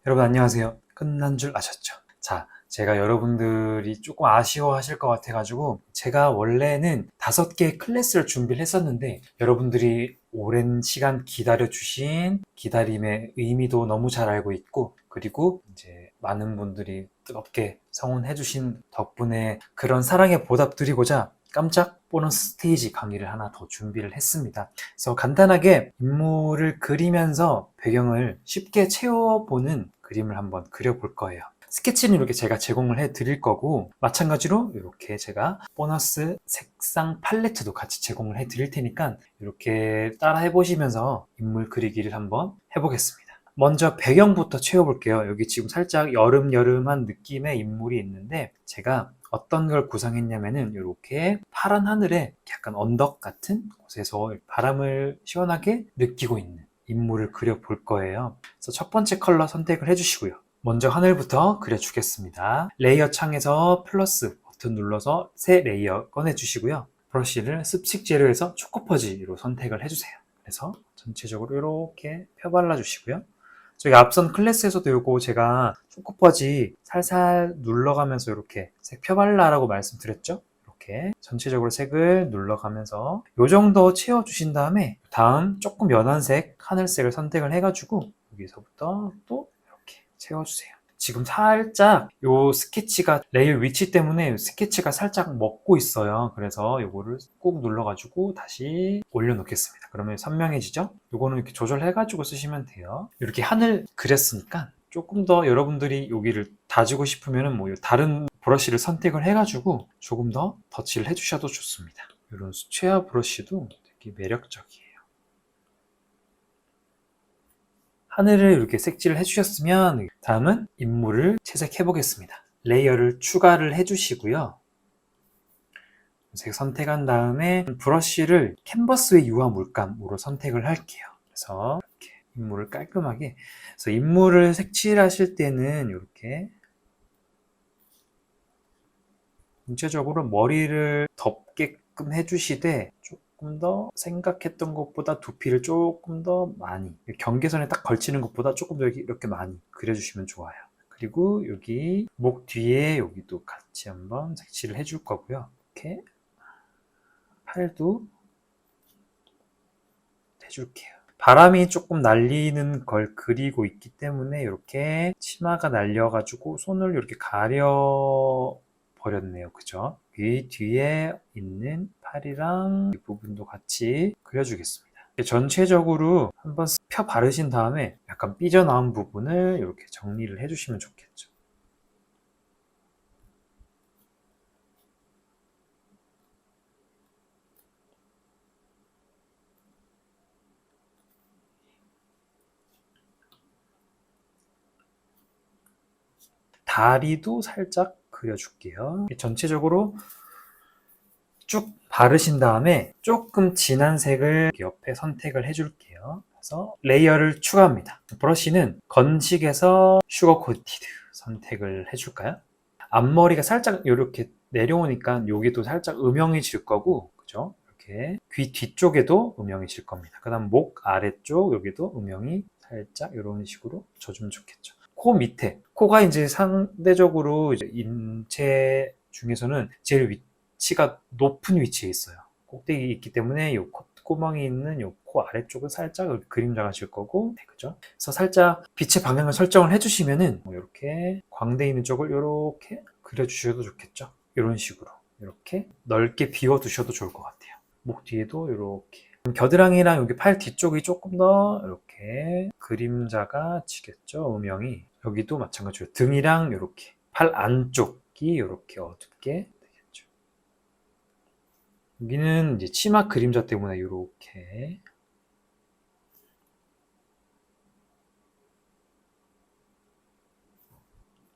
여러분 안녕하세요. 끝난 줄 아셨죠? 자, 제가 여러분들이 조금 아쉬워하실 것 같아가지고 제가 원래는 5개의 클래스를 준비를 했었는데 여러분들이 오랜 시간 기다려주신 기다림의 의미도 너무 잘 알고 있고, 그리고 이제 많은 분들이 뜨겁게 성원해주신 덕분에 그런 사랑에 보답드리고자 깜짝 보너스 스테이지 강의를 하나 더 준비를 했습니다. 그래서 간단하게 인물을 그리면서 배경을 쉽게 채워보는 그림을 한번 그려볼 거예요. 스케치는 이렇게 제가 제공을 해 드릴 거고, 마찬가지로 이렇게 제가 보너스 색상 팔레트도 같이 제공을 해 드릴 테니까 이렇게 따라 해보시면서 인물 그리기를 한번 해보겠습니다. 먼저 배경부터 채워볼게요. 여기 지금 살짝 여름여름한 느낌의 인물이 있는데, 제가 어떤 걸 구상했냐면은 이렇게 파란 하늘에 약간 언덕 같은 곳에서 바람을 시원하게 느끼고 있는 인물을 그려볼 거예요. 그래서 첫 번째 컬러 선택을 해주시고요. 먼저 하늘부터 그려주겠습니다. 레이어 창에서 플러스 버튼 눌러서 새 레이어 꺼내주시고요. 브러쉬를 습식 재료에서 초코퍼지로 선택을 해주세요. 그래서 전체적으로 이렇게 펴발라 주시고요. 저희 앞선 클래스에서도 요거 제가 초코퍼지 살살 눌러가면서 이렇게 색 펴발라라고 말씀드렸죠? 이렇게 전체적으로 색을 눌러가면서 요 정도 채워주신 다음에 다음 조금 연한 색, 하늘색을 선택을 해가지고 여기서부터 또 이렇게 채워주세요. 지금 살짝 요 스케치가 레이어 위치 때문에 스케치가 살짝 먹고 있어요. 그래서 요거를 꾹 눌러가지고 다시 올려놓겠습니다. 그러면 선명해지죠? 요거는 이렇게 조절해가지고 쓰시면 돼요. 이렇게 하늘 그렸으니까 조금 더 여러분들이 여기를 다지고 싶으면 뭐 다른 브러쉬를 선택을 해가지고 조금 더 덧칠을 해주셔도 좋습니다. 이런 수채화 브러쉬도 되게 매력적이에요. 하늘을 이렇게 색칠을 해주셨으면 다음은 인물을 채색해 보겠습니다. 레이어를 추가를 해주시고요. 색 선택한 다음에 브러쉬를 캔버스의 유화 물감으로 선택을 할게요. 그래서 이렇게 인물을 깔끔하게, 그래서 인물을 색칠하실 때는 이렇게 전체적으로 머리를 덮게끔 해주시되 조금 더 생각했던 것보다 두피를 조금 더 많이, 경계선에 딱 걸치는 것보다 조금 더 이렇게 많이 그려주시면 좋아요. 그리고 여기 목 뒤에 여기도 같이 한번 색칠을 해줄 거고요. 이렇게 팔도 해줄게요. 바람이 조금 날리는 걸 그리고 있기 때문에 이렇게 치마가 날려가지고 손을 이렇게 가려 버렸네요. 그죠? 이 뒤에 있는 팔이랑 이 부분도 같이 그려주겠습니다. 전체적으로 한번 펴 바르신 다음에 약간 삐져나온 부분을 이렇게 정리를 해주시면 좋겠죠. 다리도 살짝 그려줄게요. 전체적으로 쭉 바르신 다음에 조금 진한 색을 옆에 선택을 해줄게요. 그래서 레이어를 추가합니다. 브러쉬는 건식에서 슈거 코티드 선택을 해줄까요? 앞머리가 살짝 이렇게 내려오니까 여기도 살짝 음영해질 거고, 그죠? 이렇게 귀 뒤쪽에도 음영해질 겁니다. 그 다음 목 아래쪽 여기도 음영이 살짝 이런 식으로 져주면 좋겠죠. 코 밑에, 코가 이제 상대적으로 이제 인체 중에서는 제일 위치가 높은 위치에 있어요. 꼭대기에 있기 때문에 이 콧구멍이 있는 이 코 아래쪽은 살짝 그림자가 질 거고, 네, 그죠? 그래서 살짝 빛의 방향을 설정을 해주시면은 이렇게 광대 있는 쪽을 이렇게 그려주셔도 좋겠죠? 이런 식으로 이렇게 넓게 비워두셔도 좋을 것 같아요. 목 뒤에도 이렇게 겨드랑이랑 여기 팔 뒤쪽이 조금 더 이렇게 그림자가 지겠죠? 음영이 여기도 마찬가지로 등이랑 이렇게 팔 안쪽이 이렇게 어둡게 되겠죠. 여기는 이제 치마 그림자 때문에 이렇게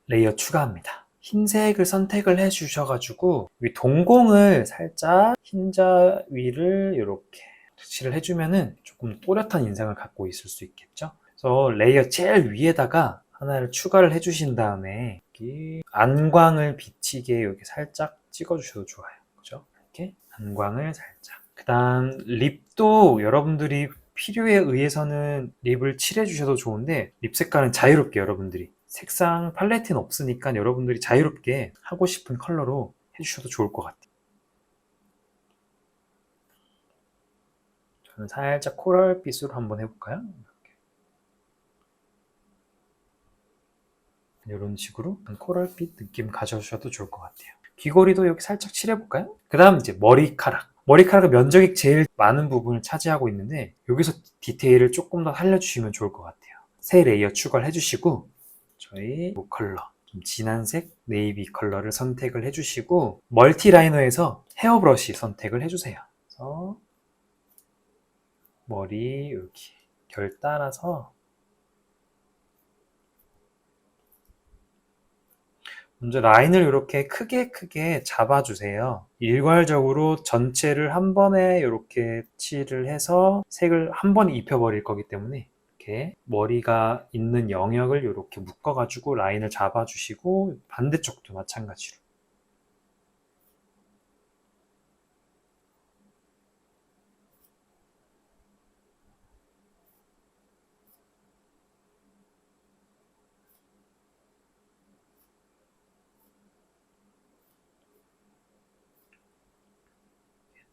레이어 추가합니다. 흰색을 선택을 해 주셔가지고 위 동공을 살짝 흰자 위를 이렇게 터치를 해주면은 조금 또렷한 인상을 갖고 있을 수 있겠죠. 그래서 레이어 제일 위에다가 하나를 추가를 해주신 다음에 여기 안광을 비치게 여기 살짝 찍어주셔도 좋아요. 그죠? 이렇게 안광을 살짝. 그 다음 립도 여러분들이 필요에 의해서는 립을 칠해 주셔도 좋은데 립 색깔은 자유롭게 여러분들이 색상 팔레트는 없으니까 여러분들이 자유롭게 하고 싶은 컬러로 해주셔도 좋을 것 같아요. 저는 살짝 코랄빛으로 한번 해볼까요? 이런 식으로 코랄빛 느낌 가져주셔도 좋을 것 같아요. 귀걸이도 여기 살짝 칠해볼까요? 그 다음 이제 머리카락. 머리카락은 면적이 제일 많은 부분을 차지하고 있는데 여기서 디테일을 조금 더 살려주시면 좋을 것 같아요. 세 레이어 추가를 해주시고 저희 이 컬러 좀 진한 색 네이비 컬러를 선택을 해주시고 멀티 라이너에서 헤어 브러쉬 선택을 해주세요. 그래서 머리 이렇게 결 따라서 먼저 라인을 이렇게 크게 잡아주세요. 일괄적으로 전체를 한 번에 이렇게 칠을 해서 색을 한 번에 입혀버릴 거기 때문에 이렇게 머리가 있는 영역을 이렇게 묶어가지고 라인을 잡아주시고 반대쪽도 마찬가지로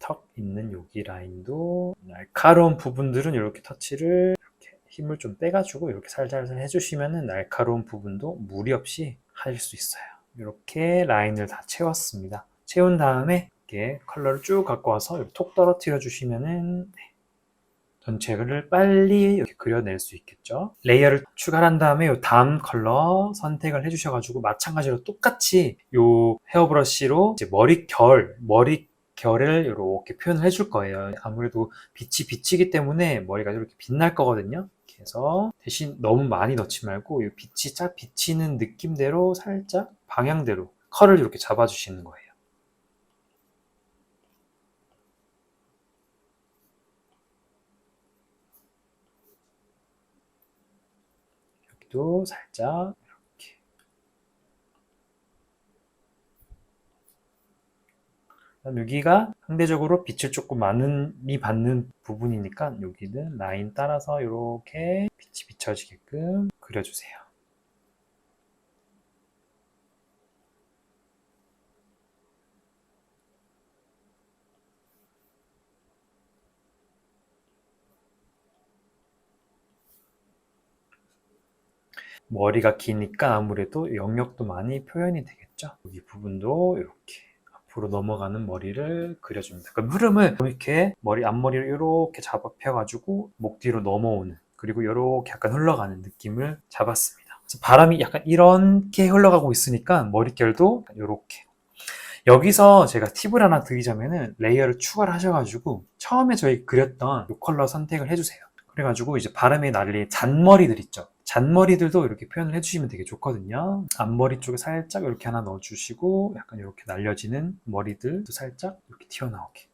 턱 있는 여기 라인도 날카로운 부분들은 이렇게 터치를 이렇게 힘을 좀 빼가지고 이렇게 살살 해주시면 날카로운 부분도 무리 없이 하실 수 있어요. 이렇게 라인을 다 채웠습니다. 채운 다음에 이렇게 컬러를 쭉 갖고 와서 톡 떨어뜨려 주시면은 전체를 빨리 이렇게 그려낼 수 있겠죠. 레이어를 추가한 다음에 이 다음 컬러 선택을 해주셔가지고 마찬가지로 똑같이 이 헤어브러쉬로 이제 머리결을 이렇게 표현을 해줄 거예요. 아무래도 빛이 비치기 때문에 머리가 이렇게 빛날 거거든요. 그래서 대신 너무 많이 넣지 말고 이 빛이 쫙 비치는 느낌대로 살짝 방향대로 컬을 이렇게 잡아주시는 거예요. 여기도 살짝 이렇게. 여기가 상대적으로 빛을 조금 많이 받는 부분이니까 여기는 라인 따라서 이렇게 빛이 비춰지게끔 그려주세요. 머리가 기니까 아무래도 영역도 많이 표현이 되겠죠. 여기 부분도 이렇게 앞으로 넘어가는 머리를 그려줍니다. 그럼 흐름을 이렇게 앞머리를 이렇게 잡아 펴가지고 목 뒤로 넘어오는 그리고 이렇게 약간 흘러가는 느낌을 잡았습니다. 그래서 바람이 약간 이렇게 흘러가고 있으니까 머릿결도 이렇게 여기서 제가 팁을 하나 드리자면은 레이어를 추가를 하셔가지고 처음에 저희 그렸던 이 컬러 선택을 해주세요. 그래가지고 이제 바람에 날릴 잔머리들 있죠. 잔머리들도 이렇게 표현을 해주시면 되게 좋거든요. 앞머리 쪽에 살짝 이렇게 하나 넣어주시고 약간 이렇게 날려지는 머리들도 살짝 이렇게 튀어나오게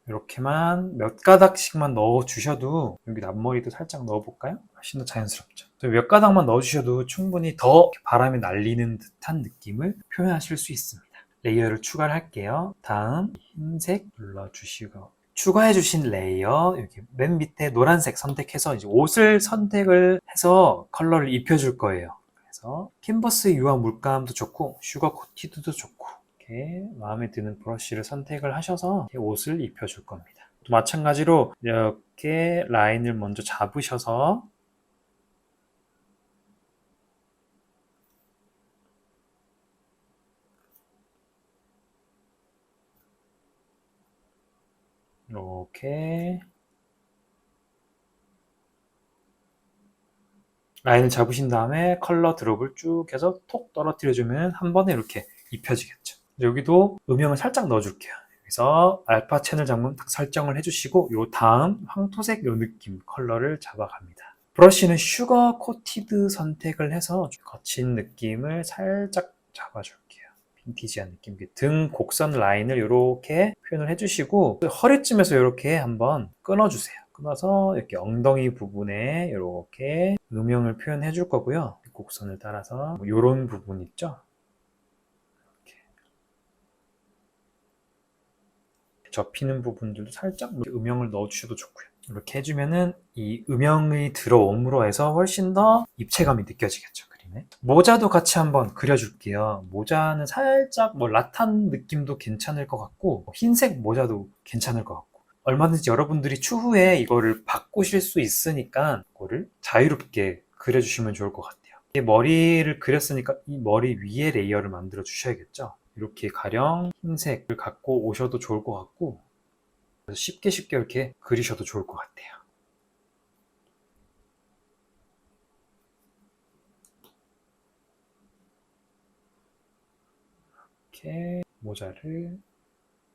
이렇게만 몇 가닥씩만 넣어주셔도 여기 앞머리도 살짝 넣어볼까요? 훨씬 더 자연스럽죠. 몇 가닥만 넣어주셔도 충분히 더 바람이 날리는 듯한 느낌을 표현하실 수 있습니다. 레이어를 추가를 할게요. 다음 흰색 눌러주시고 추가해주신 레이어 여기 맨 밑에 노란색 선택해서 이제 옷을 선택을 해서 컬러를 입혀줄 거예요. 그래서 캔버스 유화 물감도 좋고 슈거 코티드도 좋고 이렇게 마음에 드는 브러쉬를 선택을 하셔서 옷을 입혀줄 겁니다. 또 마찬가지로 이렇게 라인을 먼저 잡으셔서 이렇게 라인을 잡으신 다음에 컬러 드롭을 쭉 해서 톡 떨어뜨려주면 한 번에 이렇게 입혀지겠죠. 여기도 음영을 살짝 넣어줄게요. 여기서 알파 채널 장문 딱 설정을 해주시고 요 다음 황토색 요 느낌 컬러를 잡아갑니다. 브러쉬는 슈거 코티드 선택을 해서 거친 느낌을 살짝 잡아줄게요. 빈티지한 느낌. 등 곡선 라인을 이렇게 표현을 해주시고 허리쯤에서 이렇게 한번 끊어주세요. 끊어서 이렇게 엉덩이 부분에 이렇게 음영을 표현해 줄 거고요. 곡선을 따라서 이런 부분 있죠? 접히는 부분들도 살짝 음영을 넣어주셔도 좋고요. 이렇게 해주면은 이 음영이 들어옴으로 해서 훨씬 더 입체감이 느껴지겠죠, 그림에. 모자도 같이 한번 그려줄게요. 모자는 살짝 라탄 느낌도 괜찮을 것 같고, 흰색 모자도 괜찮을 것 같고, 얼마든지 여러분들이 추후에 이거를 바꾸실 수 있으니까 이거를 자유롭게 그려주시면 좋을 것 같아요. 머리를 그렸으니까 이 머리 위에 레이어를 만들어 주셔야겠죠. 이렇게 가령 흰색을 갖고 오셔도 좋을 것 같고, 쉽게 이렇게 그리셔도 좋을 것 같아요. 이렇게 모자를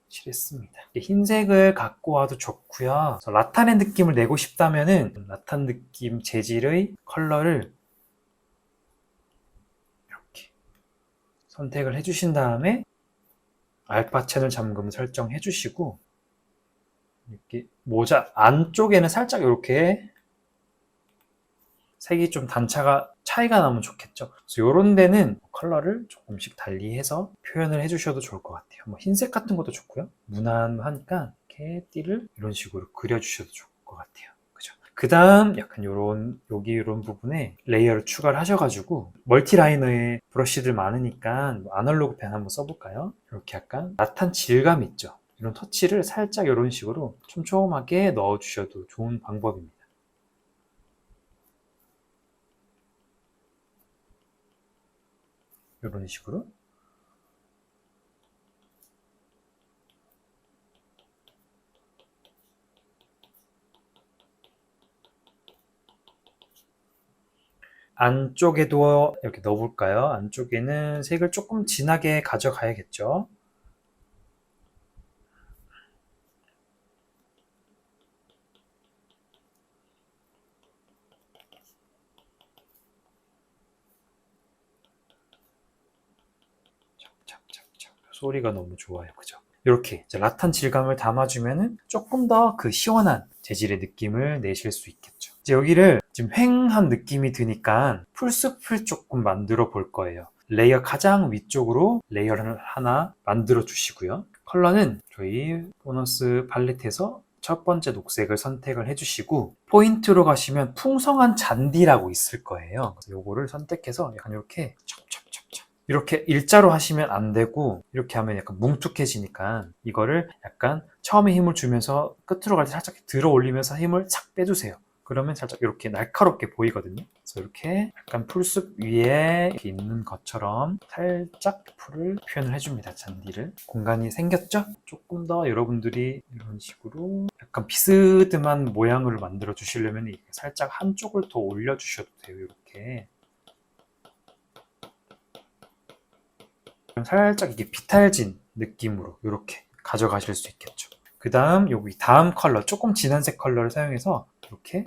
칠했습니다. 흰색을 갖고 와도 좋고요. 라탄의 느낌을 내고 싶다면은 라탄 느낌 재질의 컬러를 이렇게 선택을 해주신 다음에 알파 채널 잠금 설정해 주시고, 이렇게 모자 안쪽에는 살짝 이렇게 색이 좀 차이가 나면 좋겠죠. 그래서 이런 데는 컬러를 조금씩 달리해서 표현을 해주셔도 좋을 것 같아요. 흰색 같은 것도 좋고요. 무난하니까 이렇게 띠를 이런 식으로 그려주셔도 좋을 것 같아요. 그죠? 그 다음 약간 여기 이런 부분에 레이어를 추가를 하셔가지고, 멀티라이너에 브러쉬들 많으니까 아날로그 펜 한번 써볼까요? 이렇게 약간 라탄 질감 있죠? 이런 터치를 살짝 이런 식으로 촘촘하게 넣어주셔도 좋은 방법입니다. 이런 식으로. 안쪽에도 이렇게 넣어볼까요? 안쪽에는 색을 조금 진하게 가져가야겠죠. 착착착착. 소리가 너무 좋아요. 그죠? 이렇게 라탄 질감을 담아주면은 조금 더 그 시원한 재질의 느낌을 내실 수 있겠죠. 이제 여기를 지금 휑한 느낌이 드니까 풀숲을 조금 만들어 볼 거예요. 레이어 가장 위쪽으로 레이어를 하나 만들어 주시고요. 컬러는 저희 보너스 팔레트에서 첫 번째 녹색을 선택을 해주시고, 포인트로 가시면 풍성한 잔디라고 있을 거예요. 그래서 요거를 선택해서 약간 이렇게 찹찹찹찹 이렇게 일자로 하시면 안 되고, 이렇게 하면 약간 뭉툭해지니까 이거를 약간 처음에 힘을 주면서 끝으로 갈 때 살짝 들어 올리면서 힘을 싹 빼주세요. 그러면 살짝 이렇게 날카롭게 보이거든요. 그래서 이렇게 약간 풀숲 위에 이렇게 있는 것처럼 살짝 풀을 표현을 해줍니다. 잔디를. 공간이 생겼죠? 조금 더 여러분들이 이런 식으로 약간 비스듬한 모양을 만들어 주시려면 살짝 한쪽을 더 올려주셔도 돼요. 이렇게. 살짝 이게 비탈진 느낌으로 이렇게 가져가실 수 있겠죠. 그 다음 여기 다음 컬러, 조금 진한 색 컬러를 사용해서 이렇게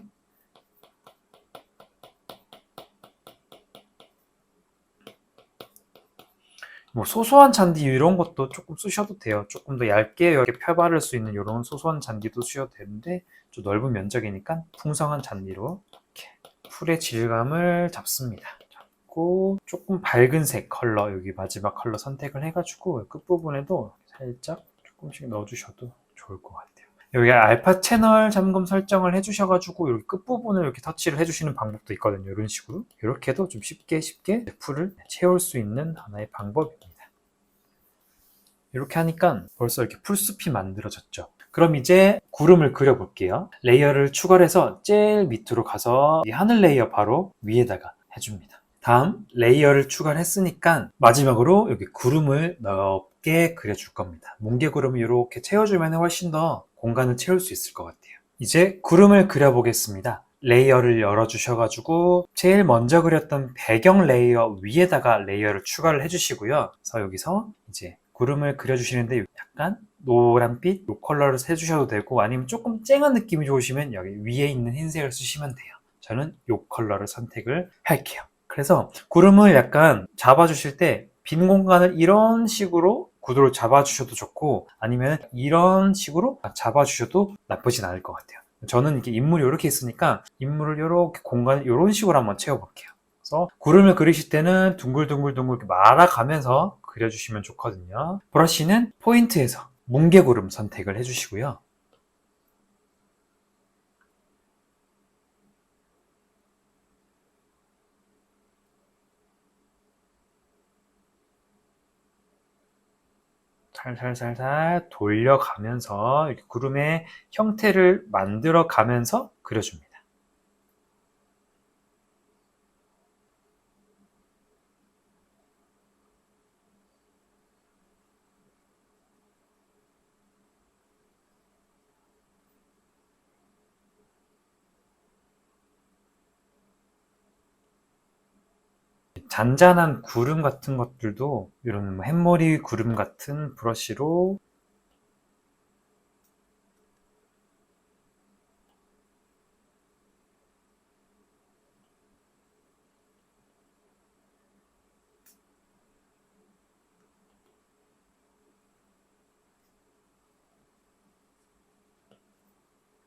소소한 잔디 이런 것도 조금 쓰셔도 돼요. 조금 더 얇게 이렇게 펴바를 수 있는 이런 소소한 잔디도 쓰셔도 되는데, 좀 넓은 면적이니까 풍성한 잔디로 이렇게 풀의 질감을 잡습니다. 잡고 조금 밝은 색 컬러, 여기 마지막 컬러 선택을 해가지고 끝부분에도 살짝 조금씩 넣어주셔도 좋을 것 같아요. 여기 알파 채널 잠금 설정을 해주셔가지고 여기 끝부분을 이렇게 터치를 해주시는 방법도 있거든요. 이런 식으로. 이렇게 해도 좀 쉽게 풀을 채울 수 있는 하나의 방법입니다. 이렇게 하니까 벌써 이렇게 풀숲이 만들어졌죠. 그럼 이제 구름을 그려볼게요. 레이어를 추가해서 제일 밑으로 가서 이 하늘 레이어 바로 위에다가 해줍니다. 다음 레이어를 추가를 했으니까 마지막으로 여기 구름을 넓게 그려줄 겁니다. 뭉게구름을 이렇게 채워주면 훨씬 더 공간을 채울 수 있을 것 같아요. 이제 구름을 그려보겠습니다. 레이어를 열어주셔가지고 제일 먼저 그렸던 배경 레이어 위에다가 레이어를 추가를 해주시고요. 그래서 여기서 이제 구름을 그려주시는데 약간 노란빛 이 컬러를 해주셔도 되고, 아니면 조금 쨍한 느낌이 좋으시면 여기 위에 있는 흰색을 쓰시면 돼요. 저는 이 컬러를 선택을 할게요. 그래서 구름을 약간 잡아주실 때 빈 공간을 이런 식으로 구도를 잡아주셔도 좋고, 아니면 이런 식으로 잡아주셔도 나쁘진 않을 것 같아요. 저는 이렇게 인물이 이렇게 있으니까 인물을 이렇게 공간을 이런 식으로 한번 채워볼게요. 그래서 구름을 그리실 때는 둥글둥글둥글 이렇게 말아가면서 그려주시면 좋거든요. 브러쉬는 포인트에서 뭉게구름 선택을 해주시고요. 살살살살 돌려가면서 이렇게 구름의 형태를 만들어 가면서 그려줍니다. 잔잔한 구름 같은 것들도 이런 뭐 햇머리 구름 같은 브러쉬로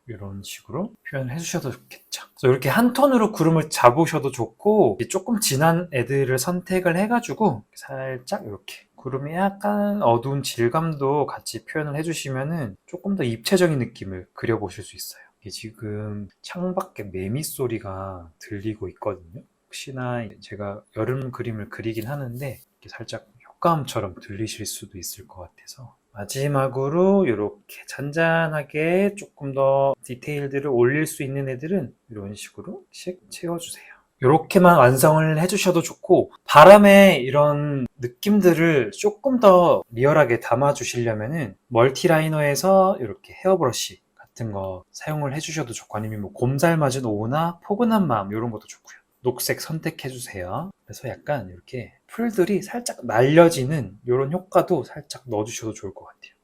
이런 식으로 표현을 해주셔도 좋겠죠. 그래서 이렇게 한 톤으로 구름을 잡으셔도 좋고 조금 진한 애들을 선택을 해가지고 살짝 이렇게 구름이 약간 어두운 질감도 같이 표현을 해주시면은 조금 더 입체적인 느낌을 그려보실 수 있어요. 이게 지금 창밖에 매미 소리가 들리고 있거든요. 혹시나 제가 여름 그림을 그리긴 하는데 이렇게 살짝 효과음처럼 들리실 수도 있을 것 같아서 마지막으로 이렇게 잔잔하게 조금 더 디테일들을 올릴 수 있는 애들은 이런 식으로 채워주세요. 이렇게만 완성을 해주셔도 좋고 바람에 이런 느낌들을 조금 더 리얼하게 담아주시려면은 멀티라이너에서 이렇게 헤어브러쉬 같은 거 사용을 해주셔도 좋고 아니면 뭐 곰살 맞은 오후나 포근한 마음 이런 것도 좋고요. 녹색 선택해주세요. 그래서 약간 이렇게 풀들이 살짝 날려지는 이런 효과도 살짝 넣어주셔도 좋을 것 같아요.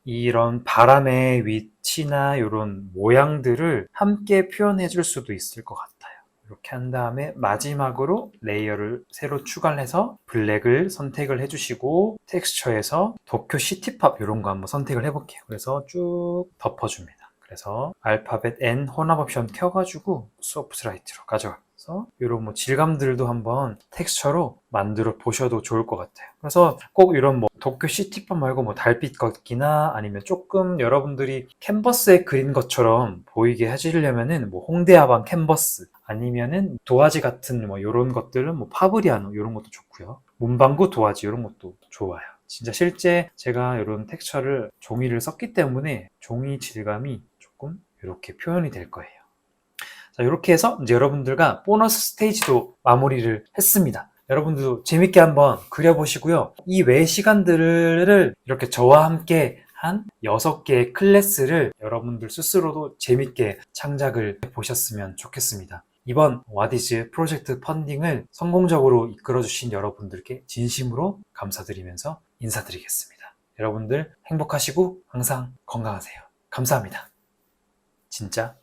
이런 바람의 위치나 이런 모양들을 함께 표현해 줄 수도 있을 것 같아요. 이렇게 한 다음에 마지막으로 레이어를 새로 추가를 해서 블랙을 선택을 해주시고 텍스처에서 도쿄 시티팝 이런 거 한번 선택을 해볼게요. 그래서 쭉 덮어줍니다. 그래서 알파벳 N 혼합 옵션 켜가지고 소프트 라이트로 가져가서 이런 뭐 질감들도 한번 텍스처로 만들어 보셔도 좋을 것 같아요. 그래서 꼭 이런 뭐 도쿄 시티팝 말고 뭐 달빛 걷기나 아니면 조금 여러분들이 캔버스에 그린 것처럼 보이게 하시려면은 뭐 홍대 하방 캔버스 아니면은 도화지 같은 뭐 이런 것들은 뭐 파브리아노 이런 것도 좋고요. 문방구 도화지 이런 것도 좋아요. 진짜 실제 제가 이런 텍스처를 종이를 썼기 때문에 종이 질감이 조금 이렇게 표현이 될 거예요. 자, 이렇게 해서 이제 여러분들과 보너스 스테이지도 마무리를 했습니다. 여러분들도 재밌게 한번 그려보시고요. 이 외 시간들을 이렇게 저와 함께 한 6개의 클래스를 여러분들 스스로도 재밌게 창작을 보셨으면 좋겠습니다. 이번 와디즈 프로젝트 펀딩을 성공적으로 이끌어주신 여러분들께 진심으로 감사드리면서 인사드리겠습니다. 여러분들 행복하시고 항상 건강하세요. 감사합니다. 진짜